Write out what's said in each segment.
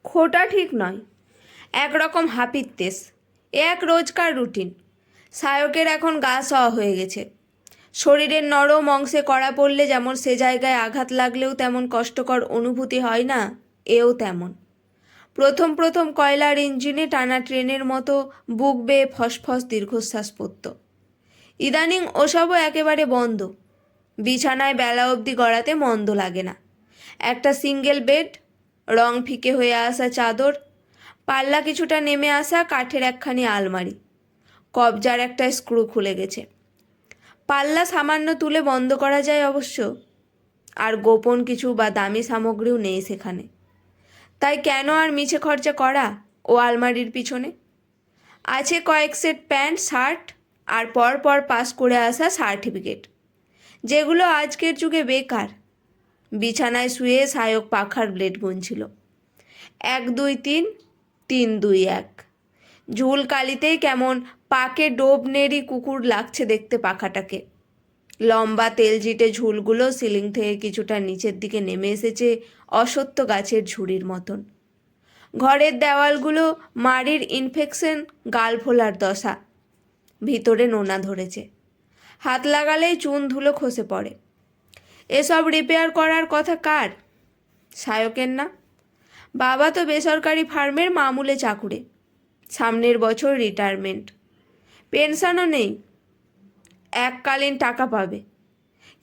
খোটা ঠিক নয়, একরকম হাপিত্যেস। এ এক রোজকার রুটিন। সায়কের এখন গা সওয়া হয়ে গেছে। শরীরের নরম অংশে কড়া পড়লে যেমন সে জায়গায় আঘাত লাগলেও তেমন কষ্টকর অনুভূতি হয় না, এও তেমন। প্রথম প্রথম কয়লার ইঞ্জিনে টানা ট্রেনের মতো বুক বেয়ে ফসফস দীর্ঘশ্বাস পড়ত। ইদানিং ওসবও একেবারে বন্ধ। বিছানায় বেলা অবধি গড়াতে মন্দ লাগে না। একটা সিঙ্গেল বেড, রং ফিকে হয়ে আসা চাদর, পাল্লা কিছুটা নেমে আসা কাঠের একখানি আলমারি, কবজার একটা স্ক্রু খুলে গেছে। পাল্লা সামান্য তুলে বন্ধ করা যায় অবশ্য, আর গোপন কিছু বা দামি সামগ্রীও নেই সেখানে। তাই কেন আর মিছে খরচা করা ও আলমারির পিছনে? আছে কয়েক সেট প্যান্ট শার্ট আর পর পর পাস করে আসা সার্টিফিকেট, যেগুলো আজকের যুগে বেকার। বিছানায় শুয়ে সায়ক পাখার ব্লেড গুনছিল। 1 2 3, 3 2 1। ঝুল কালিতেই কেমন পাকে ডোব নেড়ি কুকুর লাগছে দেখতে পাখাটাকে। লম্বা তেলজিটে ঝুলগুলো সিলিং থেকে কিছুটা নিচের দিকে নেমে এসেছে অসত্য গাছের ঝুড়ির মতন। ঘরের দেওয়ালগুলো মাড়ির ইনফেকশন, গাল ফোলার দশা। ভিতরে নোনা ধরেছে, হাত লাগালেই চুন ধুলো খসে পড়ে। এসব রিপেয়ার করার কথা কার? সায়কের না? বাবা তো বেসরকারি ফার্মের মামুলে চাকুরে, সামনের বছর রিটায়ারমেন্ট। পেনশনও নেই, এককালীন টাকা পাবে,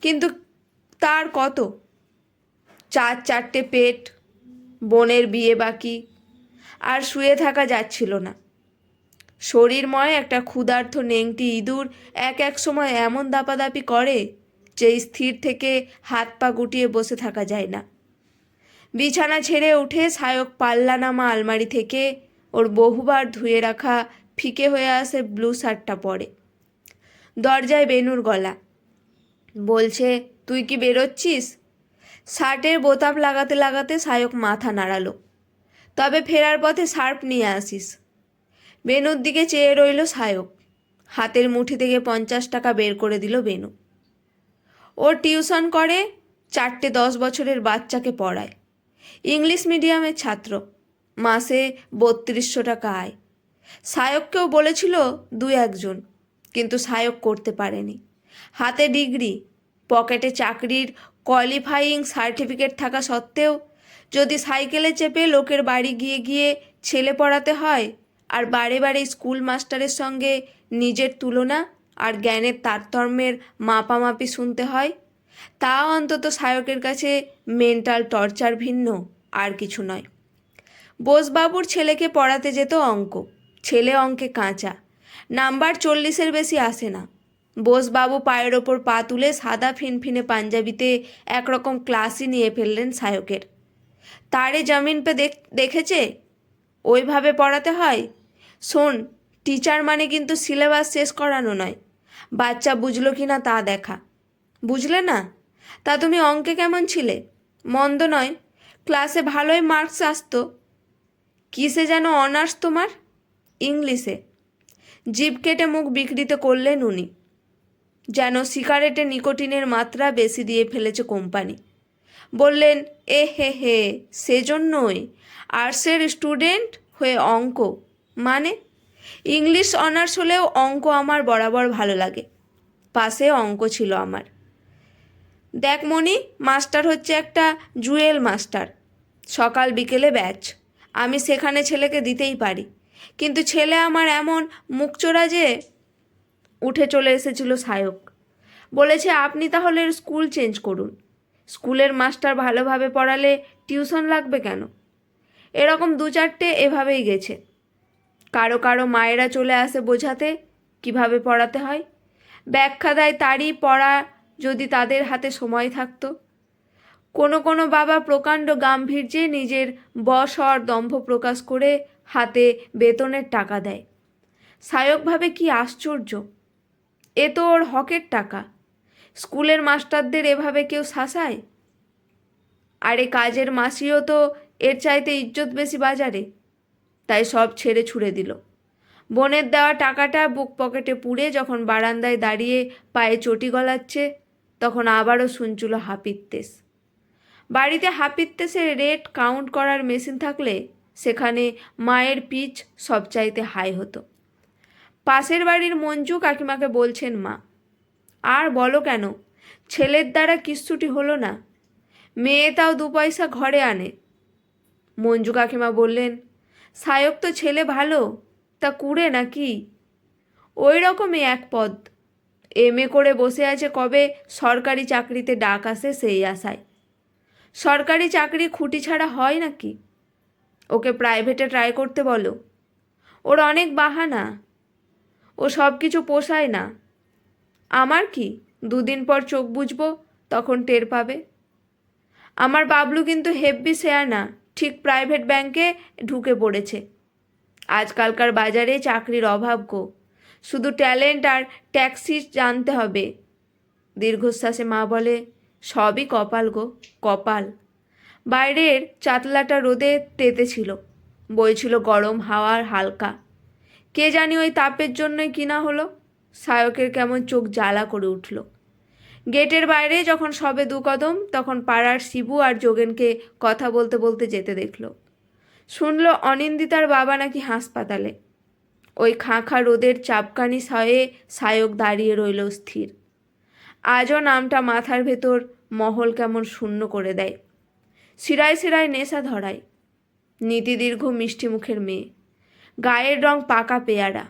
কিন্তু তার কত? 4 4টে পেট, বোনের বিয়ে বাকি, আর শুয়ে থাকা যাচ্ছিল না। শরীরময় একটা ক্ষুধার্ত নেংটি ইঁদুর এক এক সময় এমন দাপাদাপি করে যে স্থির থেকে হাত পা গুটিয়ে বসে থাকা যায় না। বিছানা ছেড়ে উঠে সায়ক পাল্লা নামা আলমারি থেকে ওর বহুবার ধুয়ে রাখা ফিকে হয়ে আসে ব্লু শার্টটা পরে। দরজায় বেনুর গলা, বলছে, তুই কি বেরোচ্ছিস? শার্টের বোতাম লাগাতে লাগাতে সায়ক মাথা নাড়ালো। তবে ফেরার পথে সার্ফ নিয়ে আসিস। বেনুর দিকে চেয়ে রইল সায়ক। হাতের মুঠি থেকে 50 টাকা বের করে দিল বেনু। ওর টিউশন করে, 4টে 10 বছরের বাচ্চাকে পড়ায়। ইংলিশ মিডিয়ামের ছাত্র, মাসে 3200 টাকা আয়। সায়ককেও বলেছিল 2 1 জন, কিন্তু সায়ক করতে পারেনি। হাতে ডিগ্রি, পকেটে চাকরির কোয়ালিফাইং সার্টিফিকেট থাকা সত্ত্বেও যদি সাইকেলে চেপে লোকের বাড়ি গিয়ে গিয়ে ছেলে পড়াতে হয় আর বারে বারে স্কুল মাস্টারের সঙ্গে নিজের তুলনা আর জ্ঞানের তারতম্যের মাপামাপি শুনতে হয়, তা অন্তত সায়কের কাছে মেন্টাল টর্চার ভিন্ন আর কিছু নয়। বোসবাবুর ছেলেকে পড়াতে যেত অঙ্ক। ছেলে অঙ্কে কাঁচা, নাম্বার 40-এর বেশি আসে না। বোসবাবু পায়ের ওপর পা তুলে সাদা ফিনফিনে পাঞ্জাবিতে একরকম ক্লাসই নিয়ে ফেললেন সায়কের। তারে জামিন পে দেখেছে ওইভাবে পড়াতে হয়। শোন, টিচার মানে কিন্তু সিলেবাস শেষ করানো নয়, বাচ্চা বুঝলো কি না তা দেখা। বুঝলে না? তা তুমি অঙ্কে কেমন ছিলে? মন্দ নয়, ক্লাসে ভালোই মার্কস আসতো। কিসে যেন অনার্স তোমার? ইংলিশে। জিভ কেটে মুখ বিকৃত করলেন উনি, যেন সিগারেটে নিকোটিনের মাত্রা বেশি দিয়ে ফেলেছে কোম্পানি। বললেন, এ হে হে, সেজন্যই আর্টসের স্টুডেন্ট হয়ে অঙ্ক মানে? ইংলিশ অনার্স হলেও অঙ্ক আমার বরাবর ভালো লাগে। পাশে অঙ্ক ছিল আমার। দেখ মনি, মাস্টার হচ্ছে একটা জুয়েল মাস্টার, সকাল বিকেলে ব্যাচ। আমি সেখানে ছেলেকে দিতেই পারি, কিন্তু ছেলে আমার এমন মুখচোরা যে। উঠে চলে এসেছিল সায়ক। বলেছে, আপনি তাহলে স্কুল চেঞ্জ করুন। স্কুলের মাস্টার ভালোভাবে পড়ালে টিউশন লাগবে কেন? এরকম 2 4টে এভাবেই গেছে। কারো কারো মায়েরা চলে আসে বোঝাতে কিভাবে পড়াতে হয়। ব্যাখ্যা দেয় তারই পড়া, যদি তাদের হাতে সময় থাকতো। কোনো কোনো বাবা প্রকাণ্ড গাম্ভীর্যে নিজের বশ হওয়ার দম্ভ প্রকাশ করে হাতে বেতনের টাকা দেয়। সায়ক ভাবে, কি আশ্চর্য, এ তো ওর হকের টাকা। স্কুলের মাস্টারদের এভাবে কেউ শাসায়? আরে কাজের মাসিও তো এর চাইতে ইজ্জত বেশি বাজারে। তাই সব ছেড়ে ছুড়ে দিল। বোনের দেওয়া টাকাটা বুক পকেটে পুড়ে যখন বারান্দায় দাঁড়িয়ে পায়ে চটি গলাচ্ছে, তখন আবারও শুনছিল হাপিত্যেস। বাড়িতে হাপিত্যেসের রেট কাউন্ট করার মেশিন থাকলে সেখানে মায়ের পিচ সবচাইতে হাই হতো। পাশের বাড়ির মঞ্জু কাকিমাকে বলছেন মা, আর বলো কেন, ছেলের দ্বারা কিচ্ছুটি হলো না, মেয়ে তাও 2 পয়সা ঘরে আনে। মঞ্জু কাকিমা বললেন, সায়ক তো ছেলে ভালো, তা কুড়ে নাকি? ওই রকমই এক পদ, এমএ করে বসে আছে, কবে সরকারি চাকরিতে ডাক আসে সেই আশায়। সরকারি চাকরি খুঁটি ছাড়া হয় নাকি? ওকে প্রাইভেটে ট্রাই করতে বলো। ওর অনেক বাহানা, ও সব কিছু পোষায় না। আমার কি, 2 দিন পর চোখ বুঝবো, তখন টের পাবে। আমার বাবলু কিন্তু হেব্বি শেয়ার না, ঠিক প্রাইভেট ব্যাংকে ঢুকে পড়েছে। আজকালকার বাজারে চাকরির অভাব গো, শুধু ট্যালেন্ট আর ট্যাক্সি জানতে হবে। দীর্ঘশ্বাসে মা বলে, সবই কপাল গো, কপাল। বাইরের চাতলাটা রোদে তেতেছিল, বইছিল গরম হাওয়ার হালকা। কে জানি ওই তাপের জন্যই কিনা হলো, সায়কের কেমন চোখ জ্বালা করে উঠল। গেটের বাইরে যখন সবে 2 কদম, তখন পাড়ার শিবু আর যোগেনকে কথা বলতে বলতে যেতে দেখল। শুনল অনিন্দিতার বাবা নাকি হাসপাতালে। ওই খাঁ রোদের চাপকানি সয়ে সায়ক দাঁড়িয়ে রইল স্থির। আজও নামটা মাথার ভেতর মহল কেমন শূন্য করে দেয়। শিরায় শিরায় নেশা ধরায়। নীতিদীর্ঘ মিষ্টি মুখের মেয়ে, গায়ের রং পাকা পেয়ারা,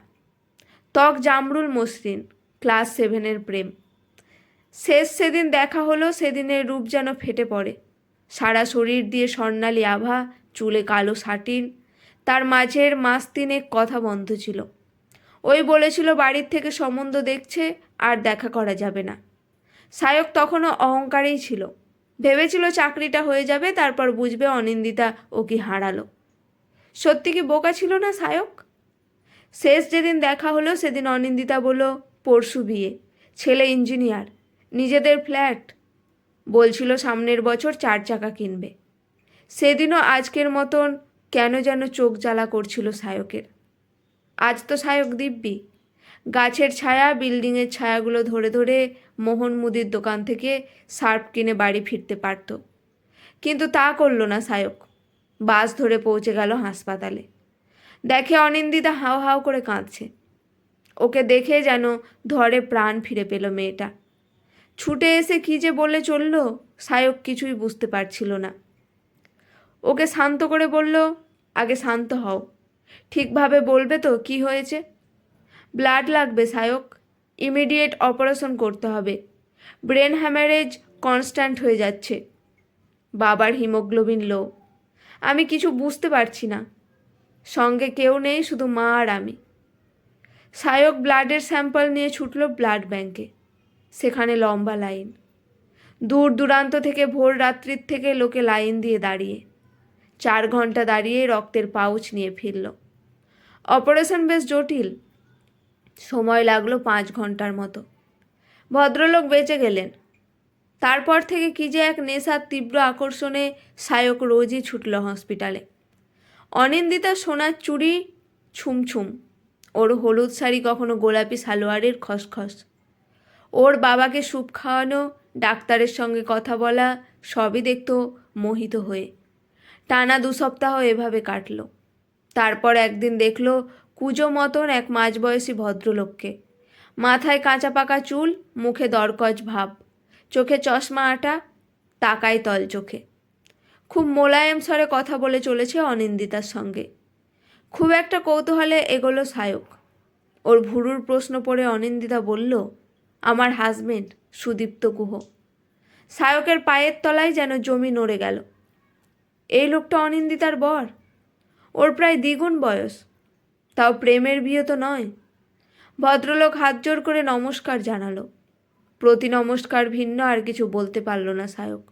ত্বক জামরুল মসৃণ, ক্লাস 7-এর প্রেম। শেষ সেদিন দেখা হলো, সেদিনের রূপ যেন ফেটে পড়ে। সারা শরীর দিয়ে স্বর্ণালী আভা, চুলে কালো সাটিন। তার মাঝের মাস 3 কথা বন্ধ ছিল। ওই বলেছিল বাড়ির থেকে সম্বন্ধ দেখছে, আর দেখা করা যাবে না। সায়ক তখনও অহংকারেই ছিল, ভেবেছিল চাকরিটা হয়ে যাবে, তারপর বুঝবে অনিন্দিতা ও কি হারালো। সত্যি কি বোকা ছিল না সায়ক? শেষ যেদিন দেখা হলো সেদিন অনিন্দিতা বলল পরশু বিয়ে, ছেলে ইঞ্জিনিয়ার, নিজেদের ফ্ল্যাট, বলছিল সামনের বছর 4 চাকা কিনবে। সেদিনও আজকের মতন কেন যেন চোখ জ্বালা করছিল সায়কের। আজ তো সায়ক দিব্যি, গাছের ছায়া, বিল্ডিংয়ের ছায়াগুলো ধরে ধরে মোহন মুদির দোকান থেকে সার্ফ কিনে বাড়ি ফিরতে পারত। কিন্তু তা করল না সায়ক। বাস ধরে পৌঁছে গেল হাসপাতালে। দেখে অনিন্দিতা হাও হাও করে কাঁদছে। ওকে দেখে যেন ধরে প্রাণ ফিরে পেল মেয়েটা। ছুটে এসে কী যে বলে চলল, সায়ক কিছুই বুঝতে পারছিল না। ওকে শান্ত করে বলল, আগে শান্ত হও, ঠিকভাবে বলবে তো কি হয়েছে? ব্লাড লাগবে সায়ক, ইমিডিয়েট অপারেশন করতে হবে, ব্রেন হ্যামারেজ কনস্ট্যান্ট হয়ে যাচ্ছে, বাবার হিমোগ্লোবিন লো। আমি কিছু বুঝতে পারছি না, সঙ্গে কেউ নেই, শুধু মা আর আমি। সায়ক ব্লাডের স্যাম্পল নিয়ে ছুটল ব্লাড ব্যাংকে। সেখানে লম্বা লাইন, দূর দূরান্ত থেকে, ভোর রাত্রির থেকে লোকে লাইন দিয়ে দাঁড়িয়ে। 4 ঘন্টা দাঁড়িয়ে রক্তের পাউচ নিয়ে ফিরল। অপারেশন বেশ জটিল, সময় লাগলো 5 ঘন্টার মতো। ভদ্রলোক বেঁচে গেলেন। তারপর থেকে কি যে এক নেশার তীব্র আকর্ষণে সায়ক রোজই ছুটল হসপিটালে। অনিন্দিতার সোনার চুড়ি ছুমছুম, ওর হলুদ শাড়ি কখনো গোলাপি সালোয়ারের খসখস, ওর বাবাকে স্যুপ খাওয়ানো, ডাক্তারের সঙ্গে কথা বলা, সবই দেখত মোহিত হয়ে। টানা 2 সপ্তাহ এভাবে কাটল। তারপর একদিন দেখল কুজো মতন এক মাঝবয়সী ভদ্রলোককে, মাথায় কাঁচা পাকা চুল, মুখে দরকজ ভাব, চোখে চশমা আটা, তাকায় তল চোখে। খুব মোলায়েম স্বরে কথা বলে চলেছে অনিন্দিতার সঙ্গে। খুব একটা কৌতূহলে এগোলো সায়ক। ওর ভুরুর প্রশ্ন পড়ে অনিন্দিতা বলল, আমার হাজবেন্ড সুদীপ্ত গুহ। সায়কের পায়ের তলায় যেন জমি নড়ে গেল। এই লোকটা অনিন্দিতার বর? ওর প্রায় দ্বিগুণ বয়স, তাও প্রেমের বিয়ে তো নয়। ভদ্রলোক হাত জোর করে নমস্কার জানালো। প্রতি নমস্কার ভিন্ন আর কিছু বলতে পারল না সায়ক।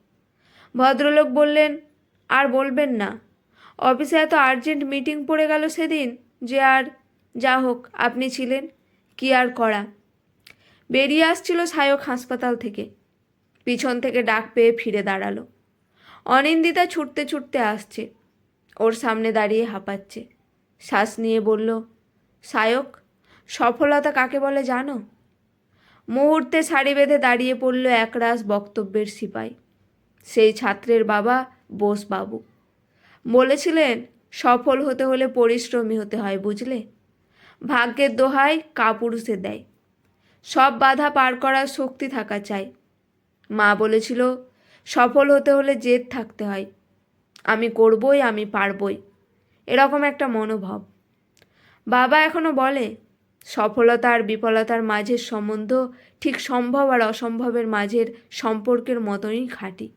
ভদ্রলোক বললেন, আর বলবেন না, অফিসে এত আর্জেন্ট মিটিং পড়ে গেল সেদিন যে আর, যা হোক আপনি ছিলেন, কি আর করা। বেরিয়ে আসছিল সায়ক হাসপাতাল থেকে। পিছন থেকে ডাক পেয়ে ফিরে দাঁড়ালো। অনিন্দিতা ছুটতে ছুটতে আসছে, ওর সামনে দাঁড়িয়ে হাঁপাচ্ছে। শ্বাস নিয়ে বলল, সায়ক, সফলতা কাকে বলে জানো? মুহূর্তে সারি বেঁধে দাঁড়িয়ে পড়ল একরাশ বক্তব্যের সিপাই, সেই ছাত্রের বাবা বোসবাবু। বলেছিলেন সফল হতে হলে পরিশ্রমী হতে হয়, বুঝলে? ভাগ্যের দোহাই কাপুরুষে দেয়। সব বাধা পার করার শক্তি থাকা চাই। মা বলেছিল সফল হতে হলে জেদ থাকতে হয়। আমি করবই, আমি পারবই, এরকম একটা মনোভাব। বাবা এখনো বলে সফলতা আর বিফলতার মাঝের সম্বন্ধ ঠিক সম্ভব আর অসম্ভবের মাঝের সম্পর্কের মতনই খাঁটি।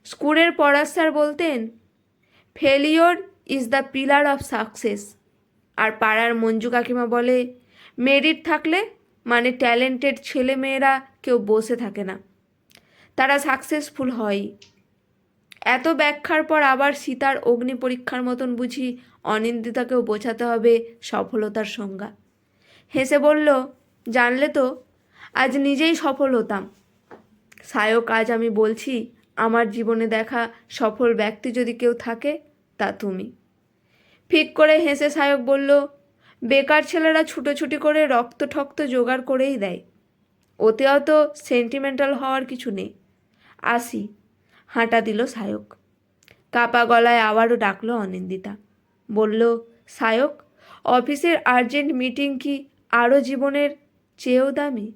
স্কুলের পড়ার স্যার বলতেন failure is the pillar of success. আর পাড়ার মঞ্জু কাকিমা বলে মেরিট থাকলে মানে ট্যালেন্টেড ছেলে মেয়েরা কেউ বসে থাকে না, তারা সাকসেসফুল হয়। এত ব্যাখ্যার পর আবার সীতার অগ্নি পরীক্ষার মতন বুঝি অনিন্দিতাকেও বোঝাতে হবে সফলতার সংজ্ঞা। হেসে বলল, জানলে তো আজ নিজেই সফল হতাম। সায়ক, আজ আমি বলছি আমার জীবনে দেখা সফল ব্যক্তি যদি কেউ থাকে তা তুমি। ফিক করে হেসে সায়ক বলল, বেকার ছেলেরা ছুটোছুটি করে রক্ত ঠক্ত জোগাড় করেই দেয়, ওতে অত সেন্টিমেন্টাল হওয়ার কিছু নেই। আসি। হাঁটা দিল সায়ক। কাপা গলায় আবারও ডাকলো অনিন্দিতা। বলল, সায়ক, অফিসের আর্জেন্ট মিটিং কি আরও জীবনের চেয়েও দামি?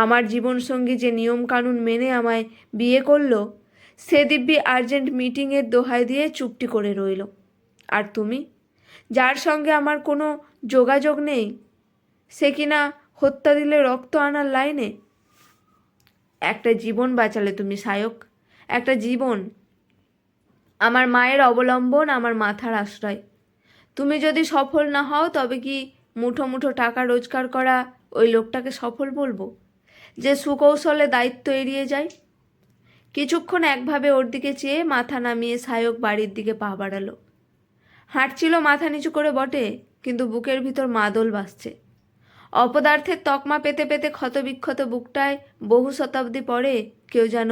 আমার জীবনসঙ্গী যে নিয়মকানুন মেনে আমায় বিয়ে করলো, সে দিব্যি আর্জেন্ট মিটিংয়ের দোহাই দিয়ে চুপটি করে রইল। আর তুমি, যার সঙ্গে আমার কোনো যোগাযোগ নেই, সে কিনা হত্যা দিলে রক্ত আনার লাইনে। একটা জীবন বাঁচালে তুমি সায়ক, একটা জীবন। আমার মায়ের অবলম্বন, আমার মাথার আশ্রয়। তুমি যদি সফল না হও তবে কি মুঠো মুঠো টাকা রোজগার করা ওই লোকটাকে সফল বলবো, যে সুকৌশলে দায়িত্ব এড়িয়ে যায়? কিছুক্ষণ একভাবে ওর দিকে চেয়ে মাথা নামিয়ে সায়ক বাড়ির দিকে পা বাড়ালো। হাঁটছিল মাথা নিচু করে বটে, কিন্তু বুকের ভিতর মাদল বাজছে। অপদার্থের তকমা পেতে পেতে ক্ষতবিক্ষত বুকটায় বহু শতাব্দী পরে কেউ যেন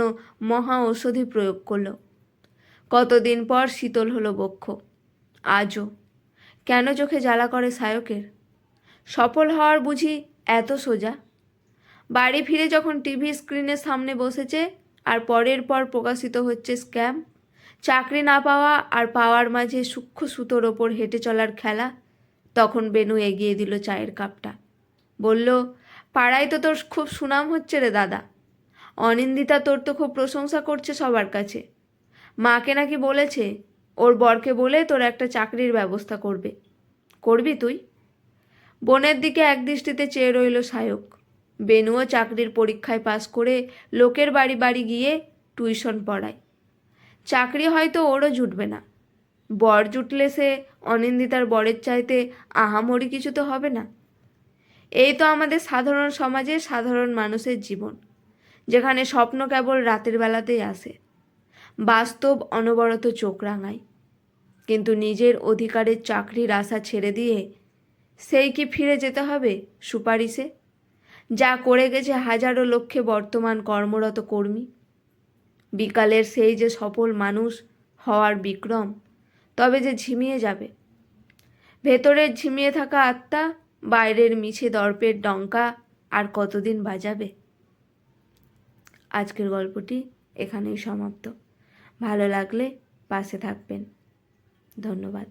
মহা ঔষধি প্রয়োগ করলো। কতদিন পর শীতল হলো বক্ষ। আজও কেন চোখে জ্বালা করে সায়কের? সফল হওয়ার বুঝি এত সোজা? বাড়ি ফিরে যখন টিভি স্ক্রিনের সামনে বসেছে আর পরের পর প্রকাশিত হচ্ছে স্ক্যাম, চাকরি না পাওয়া আর পাওয়ার মাঝে সূক্ষ্ম সুতোর ওপর হেঁটে চলার খেলা, তখন বেনু এগিয়ে দিল চায়ের কাপটা। বলল, পাড়ায় তো তোর খুব সুনাম হচ্ছে রে দাদা। অনিন্দিতা তোর তো খুব প্রশংসা করছে সবার কাছে। মাকে নাকি বলেছে ওর বরকে বলে তোর একটা চাকরির ব্যবস্থা করবে। করবি তুই? বোনের দিকে একদৃষ্টিতে চেয়ে রইল সায়ক। বেনুও চাকরির পরীক্ষায় পাশ করে লোকের বাড়ি বাড়ি গিয়ে টিউশন পড়ায়। চাকরি হয়তো ওরও জুটবে না, বর জুটলে সে অনিন্দিতার বরের চাইতে আহামরি কিছু তো হবে না। এই তো আমাদের সাধারণ সমাজে সাধারণ মানুষের জীবন, যেখানে স্বপ্ন কেবল রাতের বেলাতেই আসে, বাস্তব অনবরত চোখ রাঙায়। কিন্তু নিজের অধিকারের চাকরির আশা ছেড়ে দিয়ে সেই কি ফিরে যেতে হবে সুপারিশে, যা করে গেছে হাজারো লক্ষে বর্তমান কর্মরত কর্মী? বিকালের সেই যে সফল মানুষ হওয়ার বিক্রম, তবে যে ঝিমিয়ে যাবে। ভেতরের ঝিমিয়ে থাকা আত্মা বাইরের মিছে দর্পের ডঙ্কা আর কতদিন বাজাবে? আজকের গল্পটি এখানেই সমাপ্ত। ভালো লাগলে পাশে থাকবেন। ধন্যবাদ।